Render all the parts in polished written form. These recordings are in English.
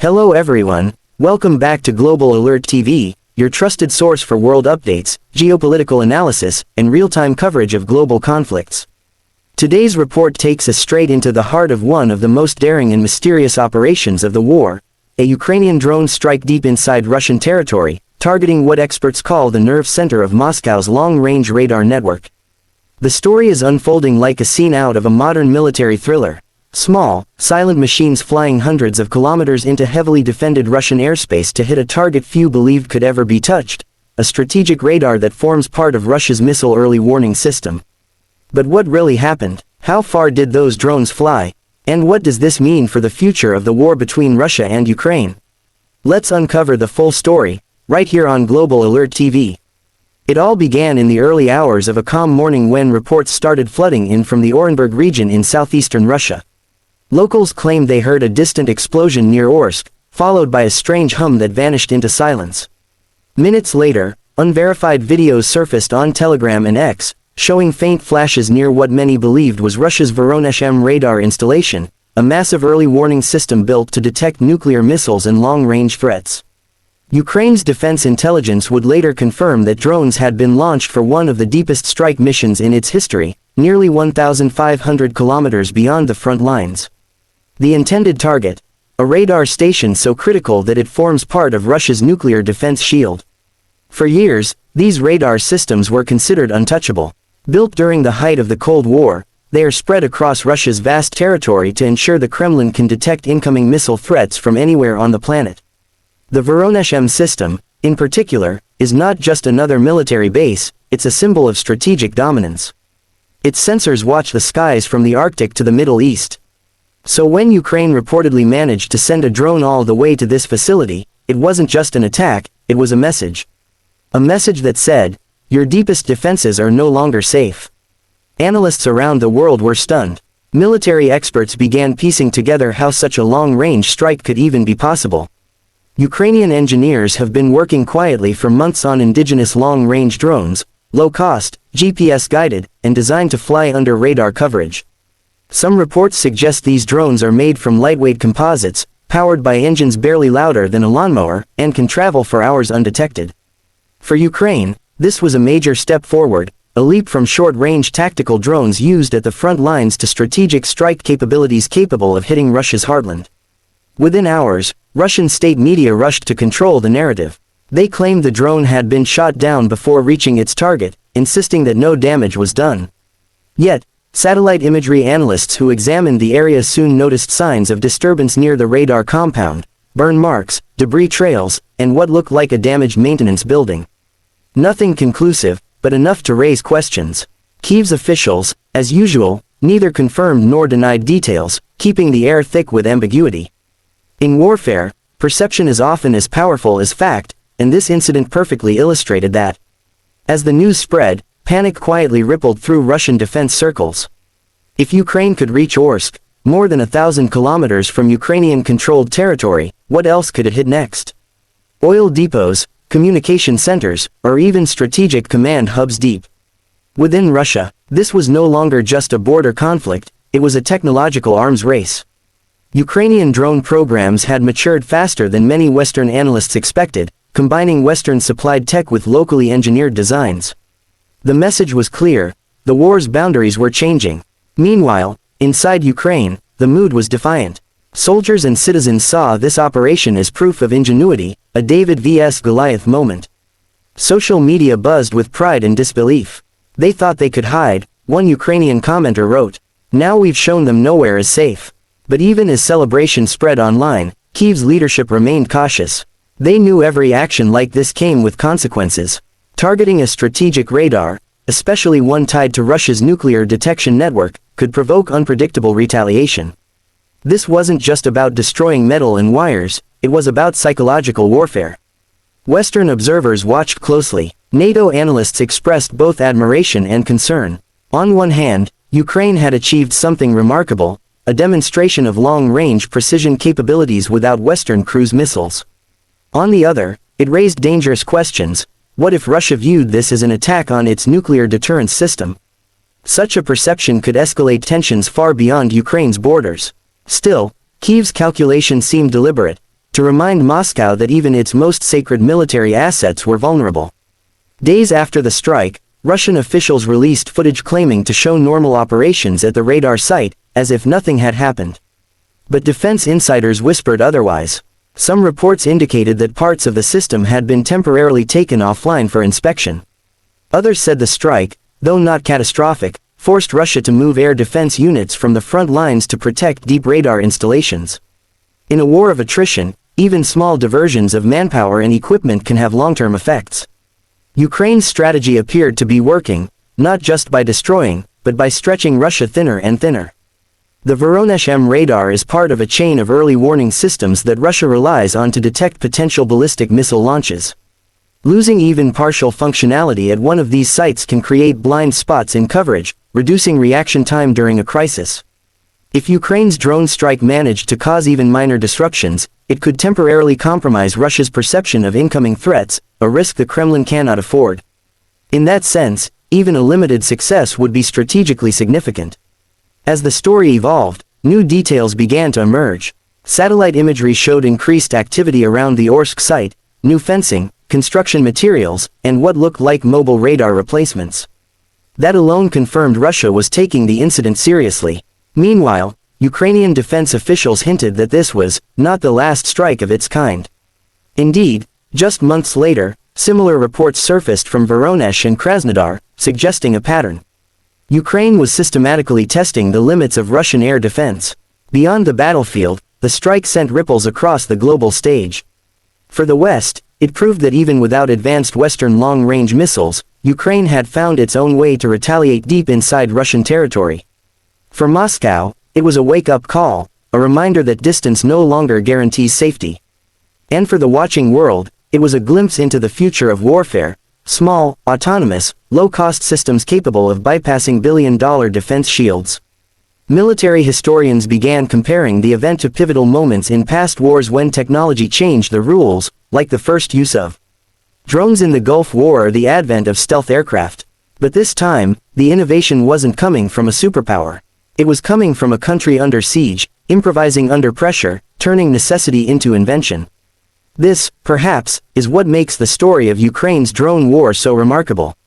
Hello everyone, welcome back to Global Alert TV, your trusted source for world updates, geopolitical analysis, and real-time coverage of global conflicts. Today's report takes us straight into the heart of one of the most daring and mysterious operations of the war, a Ukrainian drone strike deep inside Russian territory, targeting what experts call the nerve center of Moscow's long-range radar network. The story is unfolding like a scene out of a modern military thriller. Small, silent machines flying hundreds of kilometers into heavily defended Russian airspace to hit a target few believed could ever be touched, a strategic radar that forms part of Russia's missile early warning system. But what really happened? How far did those drones fly? And what does this mean for the future of the war between Russia and Ukraine? Let's uncover the full story, right here on Global Alert TV. It all began in the early hours of a calm morning when reports started flooding in from the Orenburg region in southeastern Russia. Locals claimed they heard a distant explosion near Orsk, followed by a strange hum that vanished into silence. Minutes later, unverified videos surfaced on Telegram and X, showing faint flashes near what many believed was Russia's Voronezh M radar installation, a massive early warning system built to detect nuclear missiles and long-range threats. Ukraine's defense intelligence would later confirm that drones had been launched for one of the deepest strike missions in its history, nearly 1,500 kilometers beyond the front lines. The intended target, a radar station so critical that it forms part of Russia's nuclear defense shield. For years, these radar systems were considered untouchable. Built during the height of the Cold War, they are spread across Russia's vast territory to ensure the Kremlin can detect incoming missile threats from anywhere on the planet. The Voronezh M system, in particular, is not just another military base, it's a symbol of strategic dominance. Its sensors watch the skies from the Arctic to the Middle East. So when Ukraine reportedly managed to send a drone all the way to this facility, it wasn't just an attack, it was a message. A message that said, your deepest defenses are no longer safe. Analysts around the world were stunned. Military experts began piecing together how such a long-range strike could even be possible. Ukrainian engineers have been working quietly for months on indigenous long-range drones, low-cost, GPS-guided, and designed to fly under radar coverage. Some reports suggest these drones are made from lightweight composites, powered by engines barely louder than a lawnmower, and can travel for hours undetected. For Ukraine, this was a major step forward, a leap from short-range tactical drones used at the front lines to strategic strike capabilities capable of hitting Russia's heartland. Within hours, Russian state media rushed to control the narrative. They claimed the drone had been shot down before reaching its target, insisting that no damage was done. Yet, satellite imagery analysts who examined the area soon noticed signs of disturbance near the radar compound, burn marks, debris trails, and what looked like a damaged maintenance building. Nothing conclusive, but enough to raise questions. Kyiv's officials, as usual, neither confirmed nor denied details, keeping the air thick with ambiguity. In warfare, perception is often as powerful as fact, and this incident perfectly illustrated that. As the news spread, panic quietly rippled through Russian defense circles. If Ukraine could reach Orsk, more than 1,000 kilometers from Ukrainian-controlled territory, what else could it hit next? Oil depots, communication centers, or even strategic command hubs deep within Russia, this was no longer just a border conflict, it was a technological arms race. Ukrainian drone programs had matured faster than many Western analysts expected, combining Western-supplied tech with locally engineered designs. The message was clear, the war's boundaries were changing. Meanwhile, inside Ukraine, the mood was defiant. Soldiers and citizens saw this operation as proof of ingenuity, a David vs. Goliath moment. Social media buzzed with pride and disbelief. They thought they could hide, one Ukrainian commenter wrote. Now we've shown them nowhere is safe. But even as celebration spread online, Kyiv's leadership remained cautious. They knew every action like this came with consequences. Targeting a strategic radar, especially one tied to Russia's nuclear detection network, could provoke unpredictable retaliation. This wasn't just about destroying metal and wires, it was about psychological warfare. Western observers watched closely. NATO analysts expressed both admiration and concern. On one hand, Ukraine had achieved something remarkable, a demonstration of long-range precision capabilities without Western cruise missiles. On the other, it raised dangerous questions. What if Russia viewed this as an attack on its nuclear deterrence system? Such a perception could escalate tensions far beyond Ukraine's borders. Still, Kyiv's calculation seemed deliberate. to remind Moscow that even its most sacred military assets were vulnerable. Days after the strike, Russian officials released footage claiming to show normal operations at the radar site, as if nothing had happened. But defense insiders whispered otherwise. Some reports indicated that parts of the system had been temporarily taken offline for inspection. Others said the strike, though not catastrophic, forced Russia to move air defense units from the front lines to protect deep radar installations. In a war of attrition, even small diversions of manpower and equipment can have long-term effects. Ukraine's strategy appeared to be working, not just by destroying, but by stretching Russia thinner and thinner. The Voronezh M radar is part of a chain of early warning systems that Russia relies on to detect potential ballistic missile launches. Losing even partial functionality at one of these sites can create blind spots in coverage, reducing reaction time during a crisis. If Ukraine's drone strike managed to cause even minor disruptions, it could temporarily compromise Russia's perception of incoming threats, a risk the Kremlin cannot afford. In that sense, even a limited success would be strategically significant. As the story evolved, new details began to emerge. Satellite imagery showed increased activity around the Orsk site, new fencing, construction materials, and what looked like mobile radar replacements. That alone confirmed Russia was taking the incident seriously. Meanwhile, Ukrainian defense officials hinted that this was not the last strike of its kind. Indeed, just months later, similar reports surfaced from Voronezh and Krasnodar, suggesting a pattern. Ukraine was systematically testing the limits of Russian air defense. Beyond the battlefield, the strike sent ripples across the global stage. For the West, it proved that even without advanced Western long-range missiles, Ukraine had found its own way to retaliate deep inside Russian territory. For Moscow, it was a wake-up call, a reminder that distance no longer guarantees safety. And for the watching world, it was a glimpse into the future of warfare, small, autonomous, low-cost systems capable of bypassing billion-dollar defense shields. Military historians began comparing the event to pivotal moments in past wars when technology changed the rules, like the first use of drones in the Gulf War or the advent of stealth aircraft. But this time, the innovation wasn't coming from a superpower. It was coming from a country under siege, improvising under pressure, turning necessity into invention. This, perhaps, is what makes the story of Ukraine's drone war so remarkable.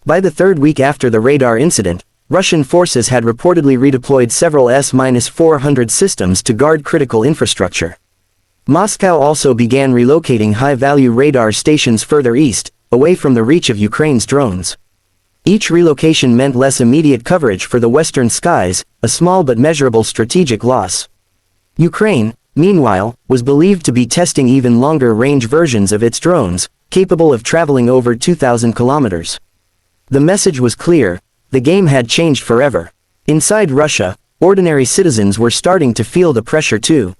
By the third week after the radar incident, Russian forces had reportedly redeployed several S-400 systems to guard critical infrastructure. Moscow also began relocating high-value radar stations further east, away from the reach of Ukraine's drones. Each relocation meant less immediate coverage for the western skies, a small but measurable strategic loss. Ukraine, meanwhile, was believed to be testing even longer-range versions of its drones, capable of traveling over 2,000 kilometers. The message was clear: the game had changed forever. Inside Russia, ordinary citizens were starting to feel the pressure too.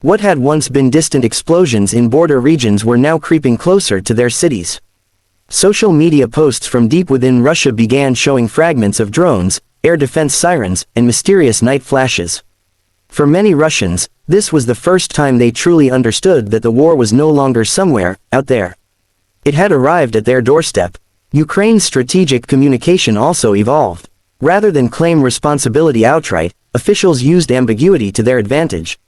What had once been distant explosions in border regions were now creeping closer to their cities. Social media posts from deep within Russia began showing fragments of drones, air defense sirens, and mysterious night flashes. For many Russians, this was the first time they truly understood that the war was no longer somewhere out there. It had arrived at their doorstep. Ukraine's strategic communication also evolved. Rather than claim responsibility outright, officials used ambiguity to their advantage.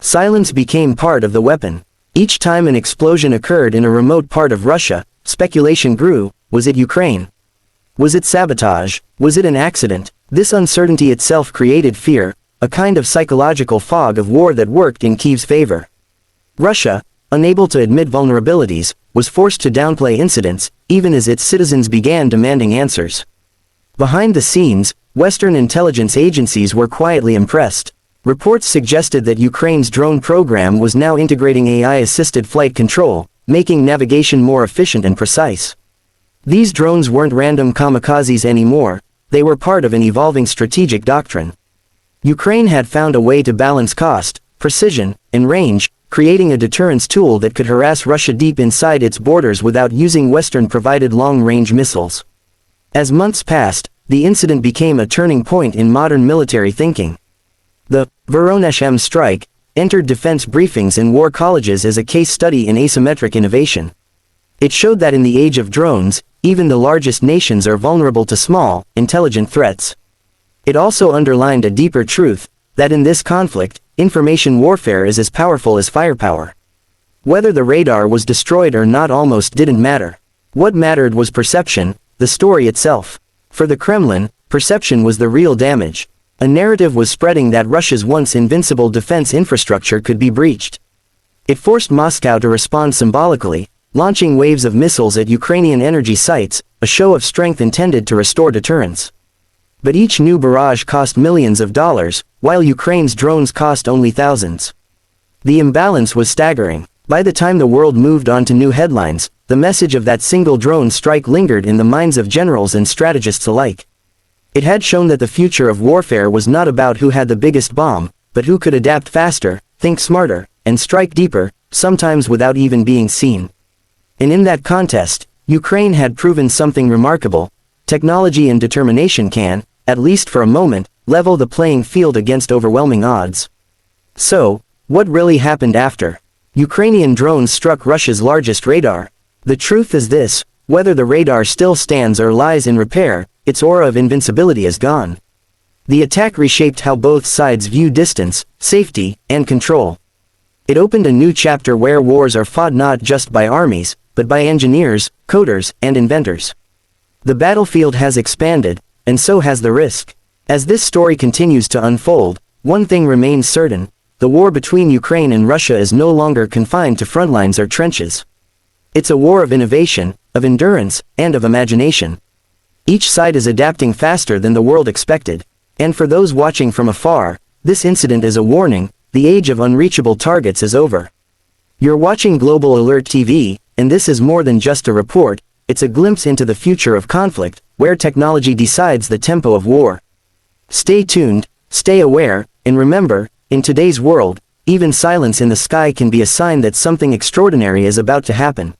Silence became part of the weapon. Each time an explosion occurred in a remote part of Russia, speculation grew: was it Ukraine? Was it sabotage? Was it an accident? This uncertainty itself created fear, a kind of psychological fog of war that worked in Kyiv's favor. Russia, unable to admit vulnerabilities, was forced to downplay incidents, even as its citizens began demanding answers. Behind the scenes, Western intelligence agencies were quietly impressed. Reports suggested that Ukraine's drone program was now integrating AI-assisted flight control, making navigation more efficient and precise. These drones weren't random kamikazes anymore, they were part of an evolving strategic doctrine. Ukraine had found a way to balance cost, precision, and range, creating a deterrence tool that could harass Russia deep inside its borders without using Western-provided long-range missiles. As months passed, the incident became a turning point in modern military thinking. The Voronezh M strike entered defense briefings and war colleges as a case study in asymmetric innovation. It showed that in the age of drones, even the largest nations are vulnerable to small, intelligent threats. It also underlined a deeper truth, that in this conflict, information warfare is as powerful as firepower. Whether the radar was destroyed or not almost didn't matter. What mattered was perception, the story itself. For the Kremlin, perception was the real damage. A narrative was spreading that Russia's once invincible defense infrastructure could be breached. It forced Moscow to respond symbolically, launching waves of missiles at Ukrainian energy sites, a show of strength intended to restore deterrence. But each new barrage cost millions of dollars, while Ukraine's drones cost only thousands. The imbalance was staggering. By the time the world moved on to new headlines, the message of that single drone strike lingered in the minds of generals and strategists alike. It had shown that the future of warfare was not about who had the biggest bomb, but who could adapt faster, think smarter, and strike deeper, sometimes without even being seen. And in that contest, Ukraine had proven something remarkable. Technology and determination can, at least for a moment, level the playing field against overwhelming odds. So, what really happened after? Ukrainian drones struck Russia's largest radar. The truth is this: whether the radar still stands or lies in repair, its aura of invincibility is gone. The attack reshaped how both sides view distance, safety, and control. It opened a new chapter where wars are fought not just by armies, but by engineers, coders, and inventors. The battlefield has expanded, and so has the risk. As this story continues to unfold, one thing remains certain: the war between Ukraine and Russia is no longer confined to front lines or trenches. It's a war of innovation, of endurance, and of imagination. Each side is adapting faster than the world expected. And for those watching from afar, this incident is a warning: the age of unreachable targets is over. You're watching Global Alert TV, and this is more than just a report, it's a glimpse into the future of conflict, where technology decides the tempo of war. Stay tuned, stay aware, and remember, in today's world, even silence in the sky can be a sign that something extraordinary is about to happen.